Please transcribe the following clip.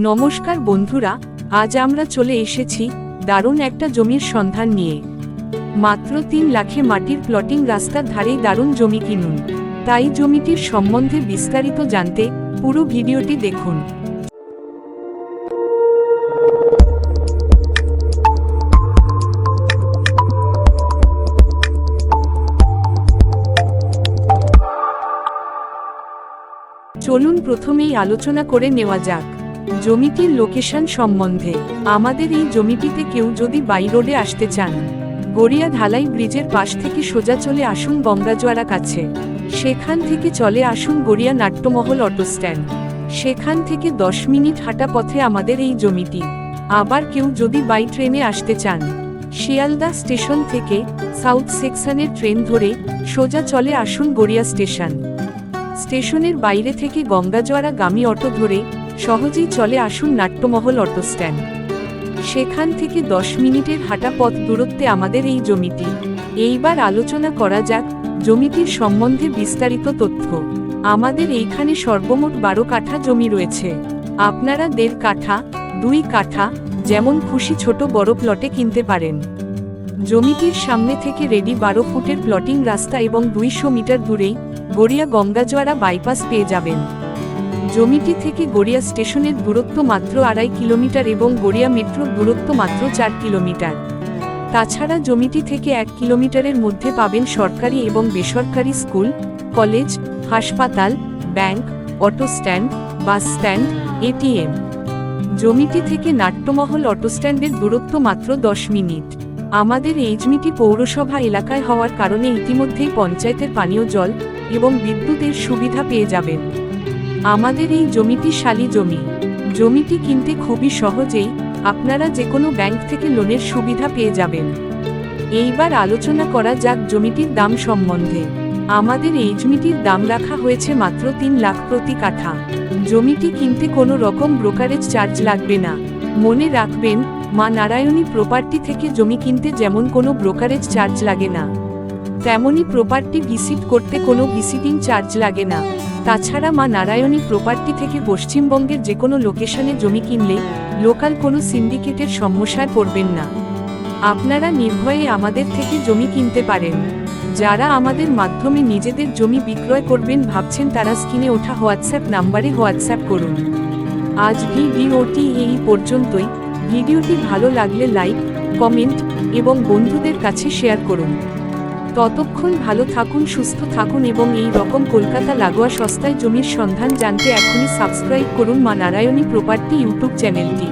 নমস্কার বন্ধুরা, আজ আমরা চলে এসেছি দারুণ একটা জমির সন্ধান নিয়ে। মাত্র 3 লাখে মাটির প্লটিং রাস্তার ধারেই দারুণ জমি কিনুন। তাই জমিটির সম্বন্ধে বিস্তারিত জানতে পুরো ভিডিওটি দেখুন। চলুন প্রথমেই আলোচনা করে নেওয়া যাক জমিটির লোকেশন সম্বন্ধে। আমাদের এই জমিটিতে কেউ যদি বাই রোডে আসতে চান, গড়িয়া ঢালাই ব্রিজের পাশ থেকে সোজা চলে আসুন গঙ্গাজোয়ারা কাছে। সেখান থেকে চলে আসুন গড়িয়া নাট্যমহল অটো স্ট্যান্ড। সেখান থেকে 10 মিনিট হাঁটা পথে আমাদের এই জমিটি। আবার কেউ যদি বাই ট্রেনে আসতে চান, শিয়ালদা স্টেশন থেকে সাউথ সেকশনের ট্রেন ধরে সোজা চলে আসুন গড়িয়া স্টেশন। স্টেশনের বাইরে থেকে গঙ্গাজোয়ারা গামী অটো ধরে সহজেই চলে আসুন নাট্যমহল অটো স্ট্যান্ড। সেখান থেকে 10 মিনিটের হাঁটা পথ দূরত্বে আমাদের এই জমিটি। এইবার আলোচনা করা যাক জমিটির সম্বন্ধে বিস্তারিত তথ্য। আমাদের এইখানে সর্বমোট 12 কাঠা জমি রয়েছে। আপনারা 1.5 কাঠা, 2 কাঠা যেমন খুশি ছোট বড় প্লটে কিনতে পারেন। জমিটির সামনে থেকে রেডি 12 ফুটের প্লটিং রাস্তা এবং 200 মিটার দূরেই গড়িয়া গঙ্গাজোয়ারা বাইপাস পেয়ে যাবেন। জমিটি থেকে গড়িয়া স্টেশনের দূরত্ব মাত্র 2.5 কিলোমিটার এবং গড়িয়া মেট্রোর দূরত্ব মাত্র 4 কিলোমিটার। তাছাড়া জমিটি থেকে 1 কিলোমিটারের মধ্যে পাবেন সরকারি এবং বেসরকারি স্কুল, কলেজ, হাসপাতাল, bank, auto stand, bus stand, ATM. জমিটি থেকে নাট্যমহল অটো স্ট্যান্ডের দূরত্ব মাত্র 10 মিনিট। আমাদের এই জমিটি পৌরসভা এলাকায় হওয়ার কারণে ইতিমধ্যেই পঞ্চায়েতের পানীয় জল এবং বিদ্যুতের সুবিধা পেয়ে যাবেন। আমাদের এই জমিটি শালি জমি। জমিটি কিনতে খুবই সহজেই আপনারা যে কোনো ব্যাংক থেকে লোনের সুবিধা পেয়ে যাবেন। এইবার আলোচনা করা যাক জমিটির দাম সম্বন্ধে। আমাদের এই জমিটির দাম রাখা হয়েছে মাত্র 3 লাখ প্রতি কাঠা। জমিটি কিনতে কোনো রকম ব্রোকারেজ চার্জ লাগবে না। মনে রাখবেন, মা নারায়ণী প্রপার্টি থেকে জমি কিনতে যেমন কোনো ব্রোকারেজ চার্জ লাগে না, তেমনি প্রপার্টি ভিজিট করতে কোনো ভিজিটিং চার্জ লাগে না। তাছাড়া মা নারায়ণী প্রপার্টি থেকে পশ্চিমবঙ্গের যে কোনো লোকেশনে জমি কিনলে লোকাল কোনো সিন্ডিকেটের সমস্যায় পড়বেন না। আপনারা নির্ভয়ে আমাদের থেকে জমি কিনতে পারেন। যারা আমাদের মাধ্যমে নিজেদের জমি বিক্রয় করবেন ভাবছেন, তারা স্ক্রিনে ওঠা হোয়াটসঅ্যাপ নাম্বারে হোয়াটসঅ্যাপ করুন। আজ ভিডিওটি এই পর্যন্তই। ভিডিওটি ভালো লাগলে লাইক, কমেন্ট এবং বন্ধুদের কাছে শেয়ার করুন। ততক্ষণ ভালো থাকুন, সুস্থ থাকুন এবং এই রকম কলকাতা লাগোয়া সস্তায় জমির সন্ধান জানতে এখনই সাবস্ক্রাইব করুন মা নারায়ণী প্রপার্টি ইউটিউব চ্যানেলটি।